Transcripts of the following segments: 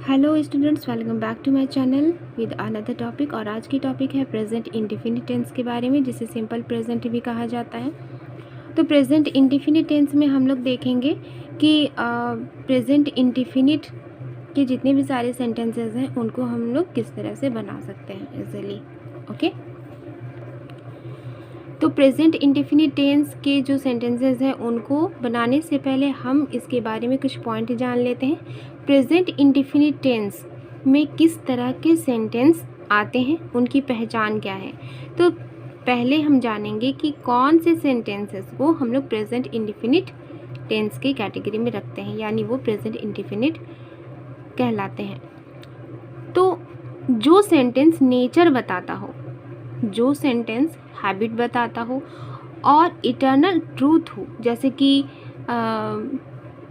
Hello students, welcome back to my channel with another topic. और आज की topic है प्रेजेंट इंडेफिनिट टेंस के बारे में, जिसे सिंपल प्रेजेंट भी कहा जाता है। तो प्रेजेंट इंडेफिनिट टेंस में हम लोग देखेंगे कि प्रेजेंट इंडेफिनिट के जितने भी सारे सेंटेंसेस हैं उनको हम लोग किस तरह से बना सकते हैं इजीली। ओके, तो प्रेजेंट इंडेफिनिट टेंस के जो सेंटेंसेस हैं उनको बनाने से पहले हम इसके बारे में कुछ पॉइंट जान लेते हैं। प्रेजेंट इंडेफिनिट टेंस में किस तरह के सेंटेंस आते हैं, उनकी पहचान क्या है। तो पहले हम जानेंगे कि कौन से सेंटेंसेस को हम लोग प्रेजेंट इंडेफिनिट टेंस की कैटेगरी में रखते हैं, यानी वो प्रेजेंट इंडेफिनिट कहलाते हैं। तो जो सेंटेंस नेचर बताता हो, जो सेंटेंस हैबिट बताता हो और इटर्नल ट्रूथ हो, जैसे कि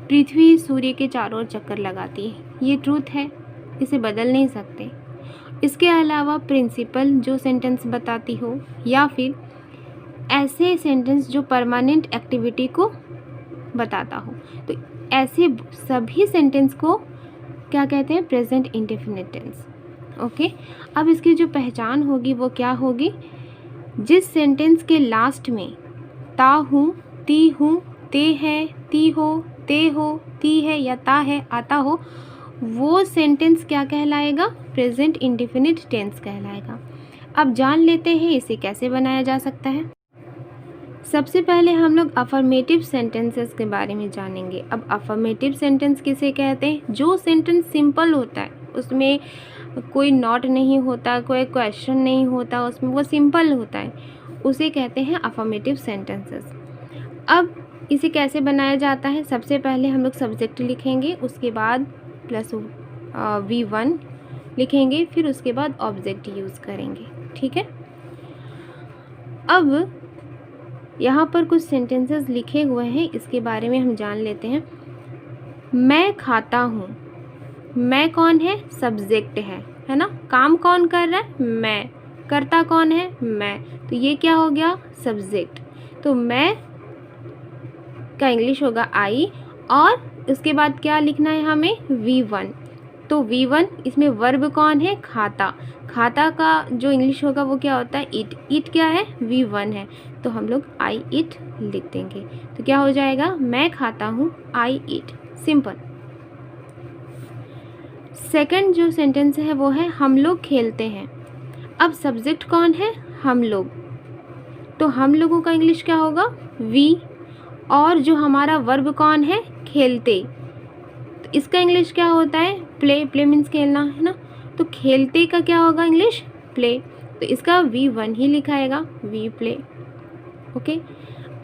पृथ्वी सूर्य के चारों ओर चक्कर लगाती है, ये ट्रूथ है, इसे बदल नहीं सकते। इसके अलावा प्रिंसिपल जो सेंटेंस बताती हो, या फिर ऐसे सेंटेंस जो परमानेंट एक्टिविटी को बताता हो, तो ऐसे सभी सेंटेंस को क्या कहते हैं, प्रेजेंट इंडेफिनिट टेंस। ओके, अब इसकी जो पहचान होगी वो क्या होगी, जिस सेंटेंस के लास्ट में ता हूँ, ती हूँ, ते है, ती हो, ते हो, ती है या ता है आता हो, वो सेंटेंस क्या कहलाएगा, प्रेजेंट इंडेफिनिट टेंस कहलाएगा। अब जान लेते हैं इसे कैसे बनाया जा सकता है। सबसे पहले हम लोग अफर्मेटिव सेंटेंसेस के बारे में जानेंगे। अब अफर्मेटिव सेंटेंस किसे कहते हैं, जो सेंटेंस सिंपल होता है, उसमें कोई नॉट नहीं होता, कोई क्वेश्चन नहीं होता, उसमें वो सिंपल होता है, उसे कहते हैं अफर्मेटिव सेंटेंसेस। अब इसे कैसे बनाया जाता है, सबसे पहले हम लोग सब्जेक्ट लिखेंगे, उसके बाद प्लस V1 लिखेंगे, फिर उसके बाद ऑब्जेक्ट यूज़ करेंगे। ठीक है, अब यहाँ पर कुछ सेंटेंसेस लिखे हुए हैं, इसके बारे में हम जान लेते हैं। मैं खाता हूँ, मैं कौन है, सब्जेक्ट है ना। काम कौन कर रहा है, मैं। करता कौन है, मैं। तो ये क्या हो गया, सब्जेक्ट। तो मैं का इंग्लिश होगा आई, और उसके बाद क्या लिखना है हमें, V1। तो V1 इसमें वर्ब कौन है, खाता। खाता का जो इंग्लिश होगा वो क्या होता है, इट। इट क्या है, V1 है, तो हम लोग आई इट लिख देंगे। तो क्या हो जाएगा, मैं खाता हूँ, आई इट, सिंपल। सेकंड जो सेंटेंस है वो है हम लोग खेलते हैं। अब सब्जेक्ट कौन है, हम लोग, तो हम लोगों का इंग्लिश क्या होगा, वी। और जो हमारा वर्ब कौन है, खेलते, तो इसका इंग्लिश क्या होता है, प्ले। प्ले मीन्स खेलना, है ना। तो खेलते का क्या होगा इंग्लिश, प्ले। तो इसका V1 ही लिखाएगा, वी प्ले। ओके,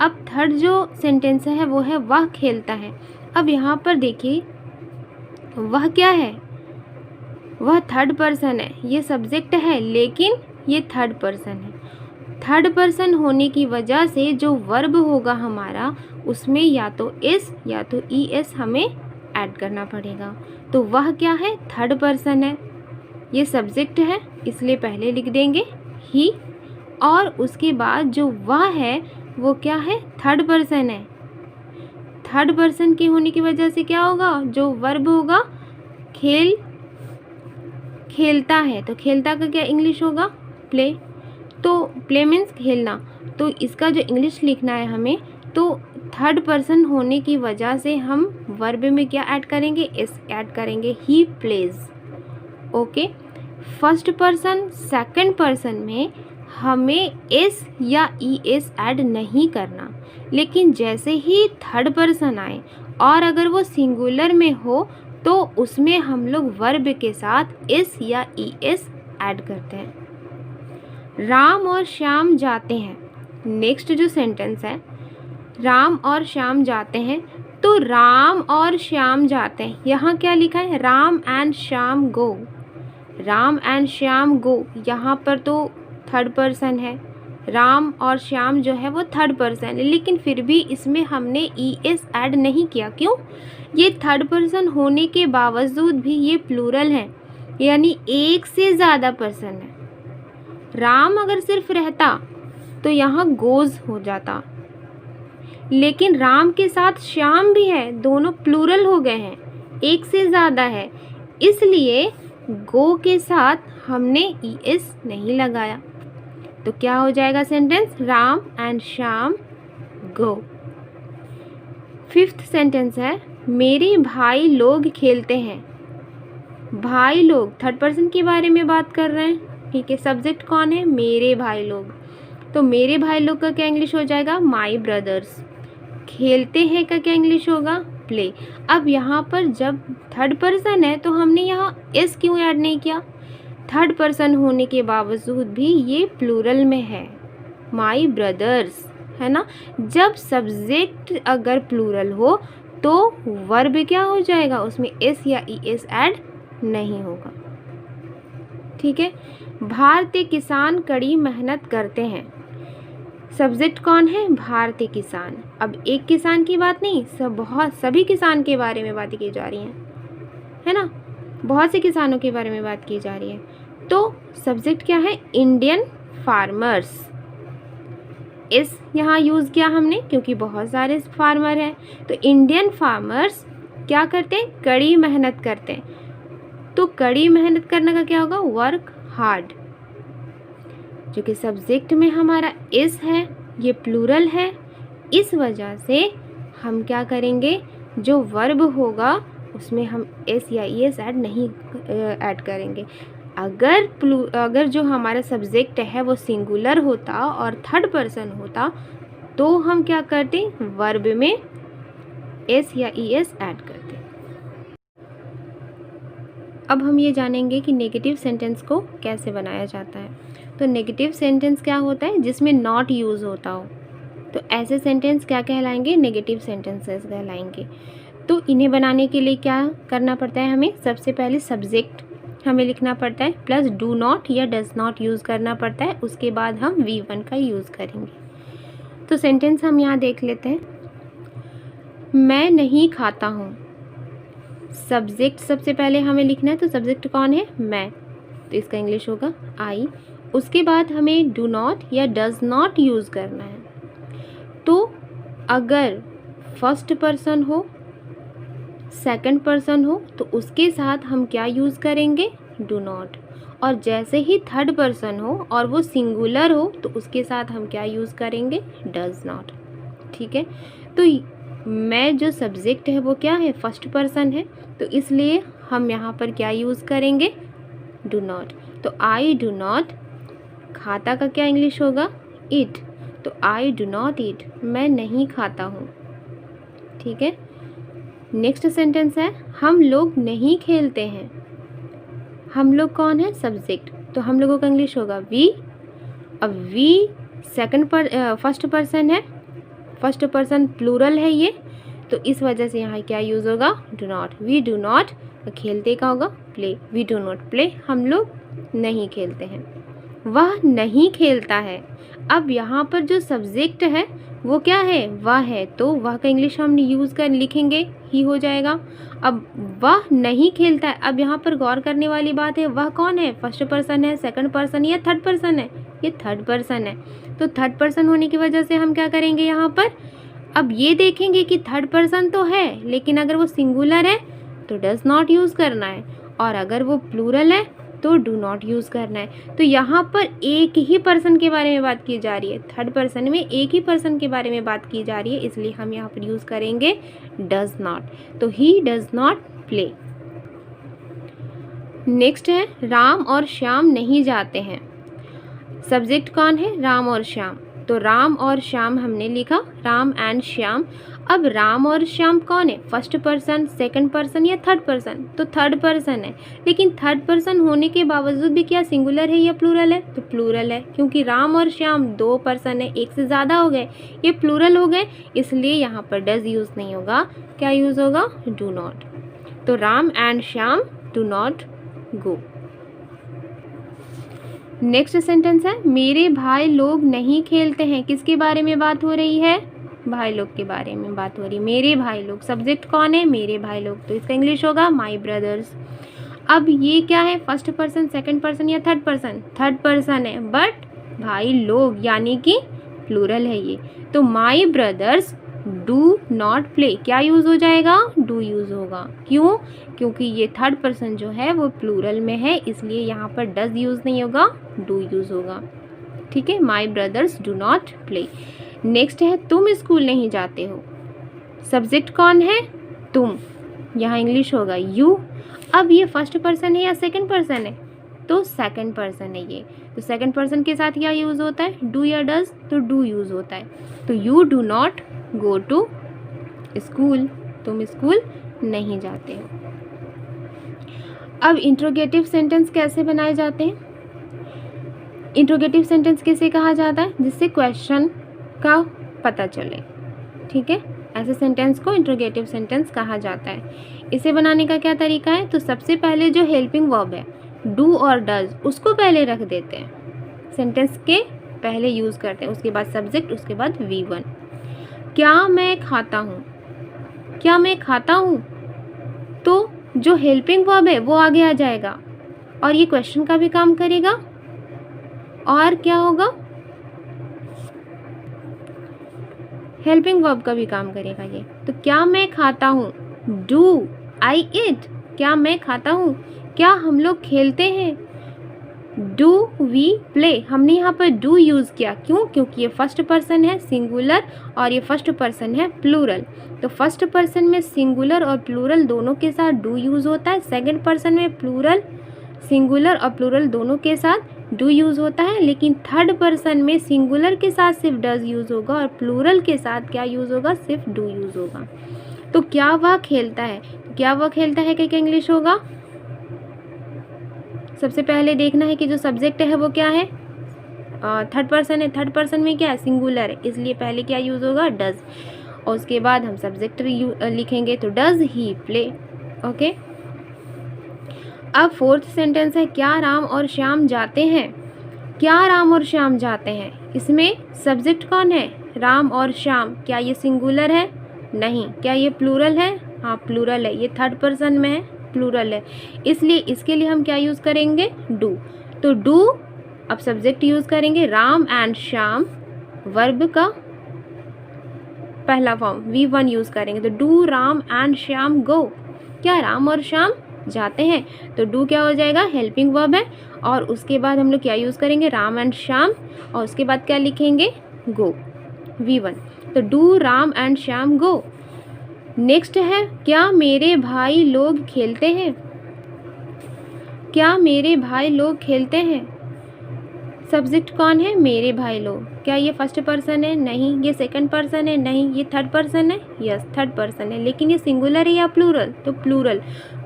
अब थर्ड जो सेंटेंस है वो है वह खेलता है। अब यहाँ पर देखिए, वह क्या है, वह थर्ड पर्सन है, ये सब्जेक्ट है लेकिन ये थर्ड पर्सन है। थर्ड पर्सन होने की वजह से जो वर्ब होगा हमारा, उसमें या तो एस या तो ES हमें ऐड करना पड़ेगा। तो वह क्या है, थर्ड पर्सन है, ये सब्जेक्ट है, इसलिए पहले लिख देंगे ही, और उसके बाद जो वह है वो क्या है, थर्ड पर्सन है। थर्ड पर्सन के होने की वजह से क्या होगा, जो वर्ब होगा खेलता है, तो खेलता का क्या इंग्लिश होगा, प्ले। तो प्ले मीन्स खेलना, तो इसका जो इंग्लिश लिखना है हमें, तो थर्ड पर्सन होने की वजह से हम वर्ब में क्या ऐड करेंगे, एस ऐड करेंगे, he plays. Okay, first person second person में हमें एस या ES ऐड नहीं करना, लेकिन जैसे ही थर्ड पर्सन आए और अगर वो सिंगुलर में हो तो उसमें हम लोग वर्ब के साथ एस या ES ऐड करते हैं। राम और श्याम जाते हैं, नेक्स्ट जो सेंटेंस है, राम और श्याम जाते हैं, तो राम और श्याम जाते हैं, यहाँ क्या लिखा है, Ram and Shyam go. Ram and Shyam go, यहाँ पर तो थर्ड पर्सन है, राम और श्याम जो है वो थर्ड पर्सन है, लेकिन फिर भी इसमें हमने ES ऐड नहीं किया। क्यों, ये थर्ड पर्सन होने के बावजूद भी ये प्लूरल है, यानी एक से ज़्यादा पर्सन है। राम अगर सिर्फ रहता तो यहाँ गोज हो जाता, लेकिन राम के साथ श्याम भी है, दोनों प्लूरल हो गए हैं, एक से ज़्यादा है, इसलिए गो के साथ हमने ES नहीं लगाया। तो क्या हो जाएगा sentence? Ram and Shyam go. 5th sentence है मेरे भाई लोग खेलते हैं। भाई लोग, थर्ड पर्सन के बारे में बात कर रहे हैं, ठीक है। सब्जेक्ट कौन है? मेरे भाई लोग। तो मेरे भाई लोग का क्या इंग्लिश हो जाएगा? माई ब्रदर्स। खेलते हैं का क्या इंग्लिश होगा? प्ले। अब यहाँ पर जब थर्ड पर्सन है तो हमने यहाँ एस क्यों ऐड नहीं किया? थर्ड पर्सन होने के बावजूद भी ये प्लूरल में है, माई ब्रदर्स, है ना। जब सब्जेक्ट अगर प्लूरल हो तो वर्ब क्या हो जाएगा? उसमें एस या ES ऐड नहीं होगा, ठीक है। भारतीय किसान कड़ी मेहनत करते हैं। सब्जेक्ट कौन है? भारतीय किसान। अब एक किसान की बात नहीं, सभी किसान के बारे में बातें की जा रही हैं, है ना। बहुत से किसानों के बारे में बात की जा रही है। तो सब्जेक्ट क्या है? Indian farmers. इस यहाँ यूज़ किया हमने क्योंकि बहुत सारे फार्मर हैं। तो इंडियन फार्मर्स क्या करते हैं? कड़ी मेहनत करते हैं। तो कड़ी मेहनत करने का क्या होगा? Work hard. जो कि सब्जेक्ट में हमारा इस है, ये प्लूरल है, इस वजह से हम क्या करेंगे? जो वर्ब होगा उसमें हम एस या ES ऐड नहीं ऐड करेंगे। अगर जो हमारा सब्जेक्ट है वो सिंगुलर होता और थर्ड पर्सन होता तो हम क्या करते? वर्ब में एस या ES ऐड करते। अब हम ये जानेंगे कि नेगेटिव सेंटेंस को कैसे बनाया जाता है। तो नेगेटिव सेंटेंस क्या होता है? जिसमें नॉट यूज़ होता हो। तो ऐसे सेंटेंस क्या कहलाएंगे? नेगेटिव सेंटेंसेस कहलाएंगे। तो इन्हें बनाने के लिए क्या करना पड़ता है हमें? सबसे पहले सब्जेक्ट हमें लिखना पड़ता है, प्लस डू नॉट या डज नॉट यूज़ करना पड़ता है। उसके बाद हम V1 का यूज़ करेंगे। तो सेंटेंस हम यहाँ देख लेते हैं। मैं नहीं खाता हूँ। सब्जेक्ट सबसे पहले हमें लिखना है, तो सब्जेक्ट कौन है? मैं। तो इसका इंग्लिश होगा आई। उसके बाद हमें डू नॉट या डज नॉट यूज़ करना है। तो अगर फर्स्ट पर्सन हो, सेकंड पर्सन हो, तो उसके साथ हम क्या यूज़ करेंगे? Do not. और जैसे ही थर्ड पर्सन हो और वो सिंगुलर हो तो उसके साथ हम क्या यूज़ करेंगे? डज नॉट, ठीक है। तो मैं जो सब्जेक्ट है वो क्या है? फर्स्ट पर्सन है, तो इसलिए हम यहाँ पर क्या यूज़ करेंगे? Do not. तो आई डू नॉट। खाता का क्या इंग्लिश होगा? ईट। तो आई डू नॉट ईट, मैं नहीं खाता हूँ, ठीक है। नेक्स्ट सेंटेंस है हम लोग नहीं खेलते हैं। हम लोग कौन है? सब्जेक्ट। तो हम लोगों का इंग्लिश होगा वी। अब वी फर्स्ट पर्सन है, फर्स्ट पर्सन प्लूरल है ये, तो इस वजह से यहाँ क्या यूज़ होगा? Do not. We do not. खेलते का होगा play. We do not play, हम लोग नहीं खेलते हैं। वह नहीं खेलता है। अब यहाँ पर जो सब्जेक्ट है वो क्या है? वह है, तो वह का इंग्लिश हम यूज़ कर लिखेंगे ही हो जाएगा। अब वह नहीं खेलता है। अब यहाँ पर गौर करने वाली बात है, वह कौन है? फर्स्ट पर्सन है, सेकंड पर्सन या थर्ड पर्सन है? ये थर्ड पर्सन है। तो थर्ड पर्सन होने की वजह से हम क्या करेंगे यहाँ पर? अब ये देखेंगे कि थर्ड पर्सन तो है, लेकिन अगर वो सिंगुलर है तो डज नॉट यूज़ करना है, और अगर वो प्लूरल है तो डू नॉट यूज़ करना है। तो यहाँ पर एक ही पर्सन के बारे में बात की जा रही है, थर्ड पर्सन में एक ही पर्सन के बारे में बात की जा रही है, इसलिए हम यहाँ पर यूज़ करेंगे डज नॉट। तो he does not play. Next है राम और श्याम नहीं जाते हैं। सब्जेक्ट कौन है? राम और श्याम। तो राम और श्याम हमने लिखा, राम एंड श्याम। अब राम और श्याम कौन है? फर्स्ट पर्सन, सेकंड पर्सन या थर्ड पर्सन? तो थर्ड पर्सन है, लेकिन थर्ड पर्सन होने के बावजूद भी क्या सिंगुलर है या प्लूरल है? तो प्लूरल है, क्योंकि राम और श्याम दो पर्सन है, एक से ज़्यादा हो गए, ये प्लूरल हो गए, इसलिए यहाँ पर डज यूज़ नहीं होगा। क्या यूज़ होगा? Do not. तो Ram and Shyam do not go. Next sentence है मेरे भाई लोग नहीं खेलते हैं। किसके बारे में बात हो रही है? भाई लोग के बारे में बात हो रही है। मेरे भाई लोग, सब्जेक्ट कौन है? मेरे भाई लोग, तो इसका इंग्लिश होगा माई ब्रदर्स। अब ये क्या है? फर्स्ट पर्सन, सेकंड पर्सन या थर्ड पर्सन? थर्ड पर्सन है, बट भाई लोग यानी कि प्लूरल है ये, तो माई ब्रदर्स डू नॉट प्ले क्या यूज़ हो जाएगा, डू यूज़ होगा। क्यों, क्योंकि ये थर्ड पर्सन जो है वो प्लूरल में है, इसलिए यहाँ पर डज यूज़ नहीं होगा, डू यूज़ होगा। ठीक है, my brothers do not play. Next है तुम स्कूल नहीं जाते हो। सब्जेक्ट कौन है, तुम, यहाँ इंग्लिश होगा यू। अब ये फर्स्ट पर्सन है या सेकंड पर्सन है, तो सेकंड पर्सन है ये, तो सेकंड पर्सन के साथ क्या यूज़ होता है, डू या डज, तो डू यूज़ होता है। तो you do not go to school, तुम स्कूल नहीं जाते हो। अब इंट्रोगेटिव सेंटेंस कैसे बनाए जाते हैं, इंट्रोगेटिव सेंटेंस किसे कहा जाता है, जिससे क्वेश्चन का पता चले। ठीक है, ऐसे सेंटेंस को इंट्रोगेटिव सेंटेंस कहा जाता है। इसे बनाने का क्या तरीका है, तो सबसे पहले जो हेल्पिंग वर्ब है डू और डज उसको पहले रख देते हैं, सेंटेंस के पहले यूज़ करते हैं, उसके बाद सब्जेक्ट, उसके बाद V1। क्या मैं खाता हूँ, क्या मैं खाता हूँ, तो जो हेल्पिंग वर्ब है वो आगे आ जाएगा और ये क्वेश्चन का भी काम करेगा। और क्या होगा, हेल्पिंग वर्ब का भी काम करेगा ये। तो क्या मैं खाता हूँ, डू आई ईट, क्या मैं खाता हूँ, क्या हम लोग खेलते हैं, डू वी प्ले। हमने यहाँ पर डू यूज़ किया, क्यों, क्योंकि ये फर्स्ट पर्सन है सिंगुलर और ये फर्स्ट पर्सन है प्लूरल। तो फर्स्ट पर्सन में सिंगुलर और प्लूरल दोनों के साथ डू यूज़ होता है, सेकंड पर्सन में प्लूरल, सिंगुलर और प्लूरल दोनों के साथ डू यूज़ होता है, लेकिन थर्ड पर्सन में सिंगुलर के साथ सिर्फ डज यूज़ होगा और प्लूरल के साथ क्या यूज़ होगा, सिर्फ डू यूज़ होगा। तो क्या वह खेलता है, क्या वह खेलता है क्या इंग्लिश होगा, सबसे पहले देखना है कि जो सब्जेक्ट है वो क्या है, थर्ड पर्सन है, थर्ड पर्सन में क्या है, सिंगुलर है, इसलिए पहले क्या यूज़ होगा, डज, और उसके बाद हम सब्जेक्ट लिखेंगे, तो डज ही प्ले। ओके, अब फोर्थ सेंटेंस है क्या राम और श्याम जाते हैं, क्या राम और श्याम जाते हैं। इसमें सब्जेक्ट कौन है, राम और श्याम, क्या ये सिंगुलर है, नहीं, क्या ये प्लूरल है, हाँ प्लूरल है, ये थर्ड पर्सन में है, प्लूरल है, इसलिए इसके लिए हम क्या यूज़ करेंगे, डू। तो डू, अब सब्जेक्ट यूज़ करेंगे, राम एंड श्याम, वर्ब का पहला फॉर्म V1 यूज़ करेंगे, तो डू राम एंड श्याम गो, क्या राम और श्याम जाते हैं, तो डू क्या हो जाएगा, हेल्पिंग वर्ब है, और उसके बाद हम लोग क्या यूज़ करेंगे, राम एंड श्याम, और उसके बाद क्या लिखेंगे, गो, V1। तो do Ram and Shyam go. Next है क्या मेरे भाई लोग खेलते हैं, क्या मेरे भाई लोग खेलते हैं। सब्जेक्ट कौन है, मेरे भाई लोग, क्या ये फर्स्ट पर्सन है, नहीं, ये सेकंड पर्सन है, नहीं, ये थर्ड पर्सन है, यस थर्ड पर्सन है, लेकिन ये सिंगुलर है या प्लूरल, तो प्लूरल,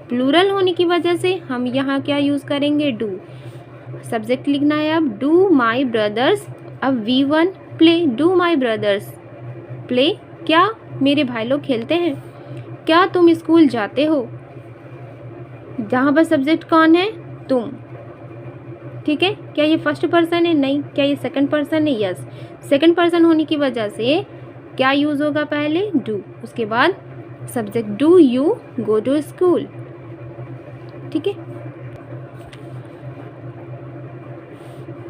प्लूरल होने की वजह से हम यहाँ क्या यूज़ करेंगे, डू। सब्जेक्ट लिखना है अब डू माई ब्रदर्स, अब V1 play, do my brothers play, क्या मेरे भाई लोग खेलते हैं। क्या तुम स्कूल जाते हो, जहाँ पर सब्जेक्ट कौन है, तुम। ठीक है, क्या ये फर्स्ट पर्सन है, नहीं, क्या ये सेकंड पर्सन है, यस, सेकंड पर्सन होने की वजह से क्या यूज़ होगा, पहले डू, उसके बाद subject, do you go to school. ठीक है,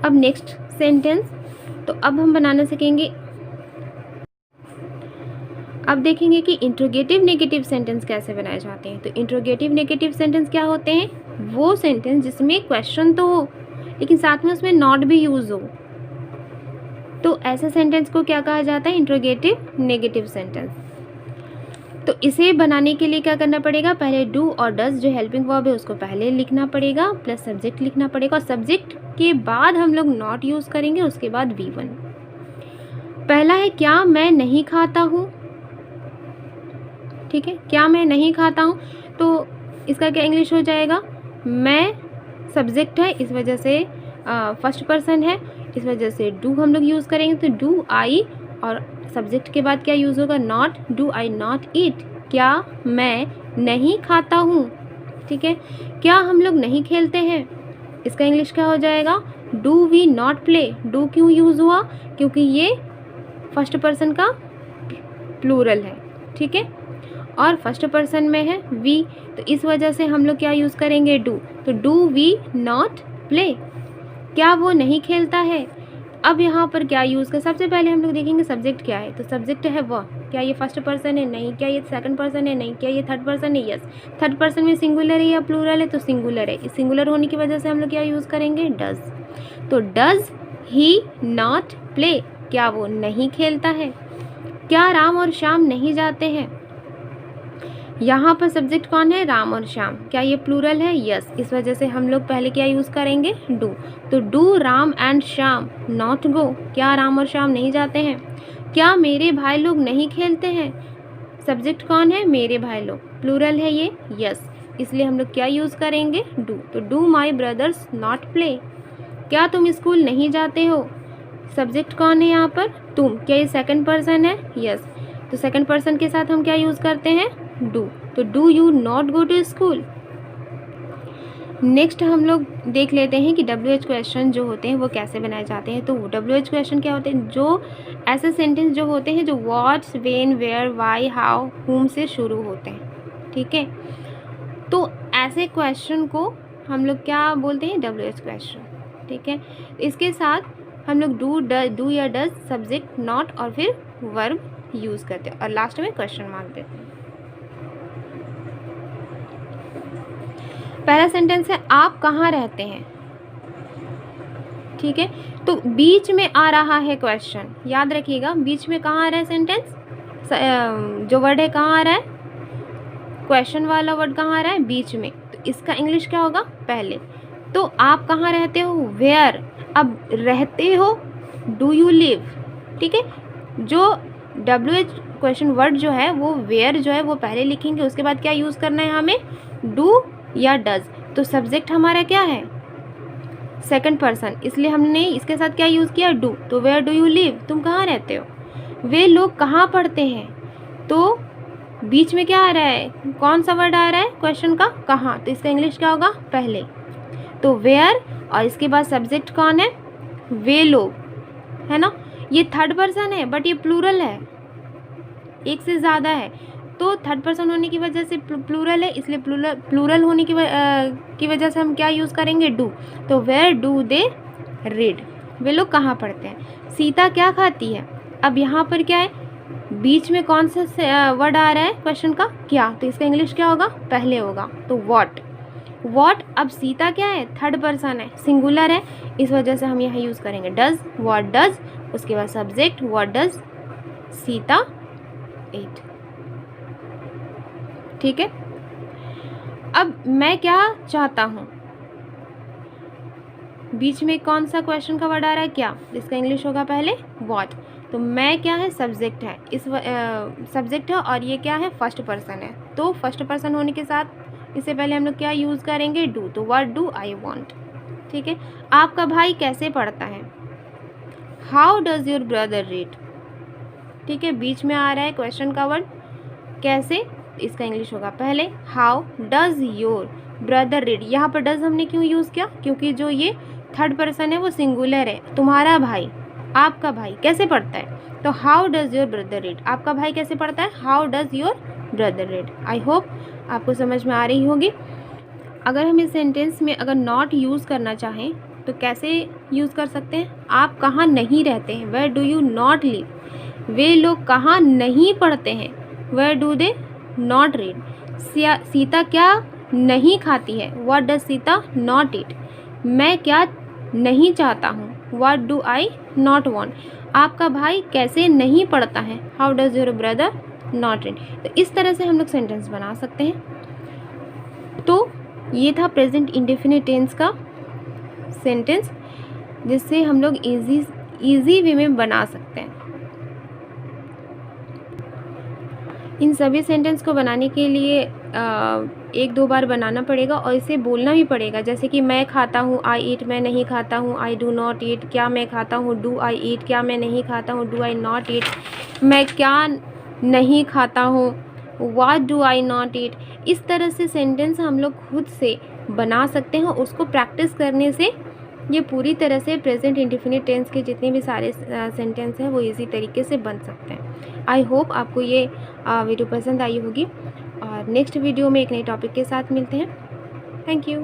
अब नेक्स्ट सेंटेंस, तो अब हम बनाना सीखेंगे, अब देखेंगे कि इंट्रोगेटिव नेगेटिव सेंटेंस कैसे बनाए जाते हैं। तो इंट्रोगेटिव नेगेटिव सेंटेंस क्या होते हैं, वो सेंटेंस जिसमें क्वेश्चन तो हो लेकिन साथ में उसमें नॉट भी यूज़ हो, तो ऐसे सेंटेंस को क्या कहा जाता है, इंट्रोगेटिव नेगेटिव सेंटेंस। तो इसे बनाने के लिए क्या करना पड़ेगा, पहले डू और डज जो हेल्पिंग वर्ब है उसको पहले लिखना पड़ेगा, प्लस सब्जेक्ट लिखना पड़ेगा, और सब्जेक्ट के बाद हम लोग नॉट यूज़ करेंगे, उसके बाद V1। पहला है क्या मैं नहीं खाता हूँ, ठीक है, क्या मैं नहीं खाता हूँ, तो इसका क्या इंग्लिश हो जाएगा, मैं सब्जेक्ट है इस वजह से फर्स्ट पर्सन है, इस वजह से डू हम लोग यूज़ करेंगे, तो डू आई, और सब्जेक्ट के बाद क्या यूज़ होगा, not, do I not eat, क्या मैं नहीं खाता हूँ। ठीक है, क्या हम लोग नहीं खेलते हैं, इसका इंग्लिश क्या हो जाएगा, do we not play. Do क्यों यूज़ हुआ, क्योंकि ये फर्स्ट पर्सन का प्लूरल है, ठीक है, और फर्स्ट पर्सन में है वी, तो इस वजह से हम लोग क्या यूज़ करेंगे, डू। तो डू वी नॉट प्ले, क्या वो नहीं खेलता है। अब यहाँ पर क्या यूज़ कर, सबसे पहले हम लोग देखेंगे सब्जेक्ट क्या है, तो सब्जेक्ट है वह, क्या ये फर्स्ट पर्सन है? नहीं। क्या ये सेकंड पर्सन है? नहीं। क्या ये थर्ड पर्सन है? यस। थर्ड पर्सन में सिंगुलर है या प्लूरल है? तो सिंगुलर है। इस सिंगुलर होने की वजह से हम लोग क्या यूज़ करेंगे? डज। तो डज ही नॉट प्ले? क्या वो नहीं खेलता है? क्या राम और श्याम नहीं जाते हैं? यहाँ पर सब्जेक्ट कौन है? राम और श्याम। क्या ये प्लूरल है? यस। इस वजह से हम लोग पहले क्या यूज़ करेंगे? डू। तो do Ram and Shyam not go? क्या राम और श्याम नहीं जाते हैं? क्या मेरे भाई लोग नहीं खेलते हैं? सब्जेक्ट कौन है? मेरे भाई लोग। प्लूरल है ये? यस। इसलिए हम लोग क्या यूज़ करेंगे? डू। तो do my brothers not play? क्या तुम स्कूल नहीं जाते हो? सब्जेक्ट कौन है यहाँ पर? तुम। क्या ये सेकंड पर्सन है? यस। तो सेकंड पर्सन के साथ हम क्या यूज़ करते हैं? डू। तो do you not go to school? Next हम लोग देख लेते हैं कि WH क्वेश्चन जो होते हैं वो कैसे बनाए जाते हैं। तो WH क्वेश्चन क्या होते हैं? जो ऐसे सेंटेंस जो होते हैं जो whats, when, where, why, how, whom से शुरू होते हैं। ठीक है, तो ऐसे क्वेश्चन को हम लोग क्या बोलते हैं? WH question. ठीक है, इसके साथ हम लोग डू या डज, सब्जेक्ट, नॉट और फिर वर्ब यूज़ करते हैं और लास्ट में क्वेश्चन मार्क देते हैं। पहला सेंटेंस है आप कहाँ रहते हैं? ठीक है, तो बीच में आ रहा है क्वेश्चन, याद रखिएगा बीच में कहाँ आ रहा है सेंटेंस, जो वर्ड है कहाँ आ रहा है, क्वेश्चन वाला वर्ड कहाँ आ रहा है? बीच में। तो इसका इंग्लिश क्या होगा? पहले। तो आप कहाँ रहते हो? वेयर। अब रहते हो, डू यू लिव। ठीक है, जो WH क्वेश्चन वर्ड जो है वो वेयर जो है वो पहले लिखेंगे, उसके बाद क्या यूज़ करना है हमें? डू या डज। तो सब्जेक्ट हमारा क्या है? सेकंड पर्सन, इसलिए हमने इसके साथ क्या यूज़ किया? डू। तो वेयर डू यू लिव? तुम कहाँ रहते हो? वे लोग कहाँ पढ़ते हैं? तो बीच में क्या आ रहा है? कौन सा वर्ड आ रहा है क्वेश्चन का? कहाँ। तो इसका इंग्लिश क्या होगा? पहले। तो वेयर और इसके बाद सब्जेक्ट कौन है? वे लोग, है ना। ये थर्ड पर्सन है बट ये प्लूरल है, एक से ज़्यादा है, तो थर्ड पर्सन होने की वजह से प्लूरल है, इसलिए प्लूरल होने की वजह से हम क्या यूज़ करेंगे? डू। तो वेयर डू दे रीड? वे लोग कहाँ पढ़ते हैं? सीता क्या खाती है? अब यहाँ पर क्या है? बीच में कौन सा वर्ड आ रहा है क्वेश्चन का? क्या। तो इसका इंग्लिश क्या होगा? पहले होगा। तो व्हाट। व्हाट। अब सीता क्या है? थर्ड पर्सन है, सिंगुलर है, इस वजह से हम यहाँ यूज़ करेंगे डज। व्हाट डज, उसके बाद सब्जेक्ट, व्हाट डज सीता ईट। ठीक है, अब मैं क्या चाहता हूँ, बीच में कौन सा क्वेश्चन का वर्ड आ रहा है? क्या। इसका इंग्लिश होगा पहले व्हाट। तो मैं क्या है? सब्जेक्ट है, इस सब्जेक्ट है और ये क्या है? फर्स्ट पर्सन है। तो फर्स्ट पर्सन होने के साथ इससे पहले हम लोग क्या यूज़ करेंगे? डू। तो व्हाट डू आई वांट। ठीक है, आपका भाई कैसे पढ़ता है? How does your brother read? ठीक है, बीच में आ रहा है क्वेश्चन का वर्ड कैसे, इसका इंग्लिश होगा पहले। How does your brother read, यहाँ पर डज हमने क्यों यूज़ किया? क्योंकि जो ये थर्ड पर्सन है वो सिंगुलर है, तुम्हारा भाई, आपका भाई कैसे पढ़ता है? तो how does your brother read, आपका भाई कैसे पढ़ता है? How does your brother read. I hope आपको समझ में आ रही होगी। अगर हम इस सेंटेंस में अगर नॉट यूज़ करना चाहें तो कैसे यूज़ कर सकते हैं? आप कहाँ नहीं रहते हैं? Where do you not live? वे लोग कहाँ नहीं पढ़ते हैं? Where do they not read? Sita क्या नहीं खाती है? What does Sita not eat? मैं क्या नहीं चाहता हूँ? What do I not want? आपका भाई कैसे नहीं पढ़ता है? How does your brother not read? तो इस तरह से हम लोग सेंटेंस बना सकते हैं। तो ये था प्रेजेंट इंडेफिनिट टेंस का सेंटेंस, जिससे हम लोग इजी वे में बना सकते हैं। इन सभी सेंटेंस को बनाने के लिए एक दो बार बनाना पड़ेगा और इसे बोलना भी पड़ेगा। जैसे कि मैं खाता हूँ, आई ईट, मैं नहीं खाता हूँ, आई डू नॉट ईट, क्या मैं खाता हूँ, डू आई ईट, क्या मैं नहीं खाता हूँ, डू आई नॉट ईट, मैं क्या नहीं खाता हूँ, what do I not eat. इस तरह से सेंटेंस हम लोग खुद से बना सकते हैं। उसको प्रैक्टिस करने से ये पूरी तरह से प्रेजेंट इंडेफिनिट टेंस के जितने भी सारे सेंटेंस हैं वो इजी तरीके से बन सकते हैं। आई होप आपको ये वीडियो पसंद आई होगी और नेक्स्ट वीडियो में एक नए टॉपिक के साथ मिलते हैं। Thank you.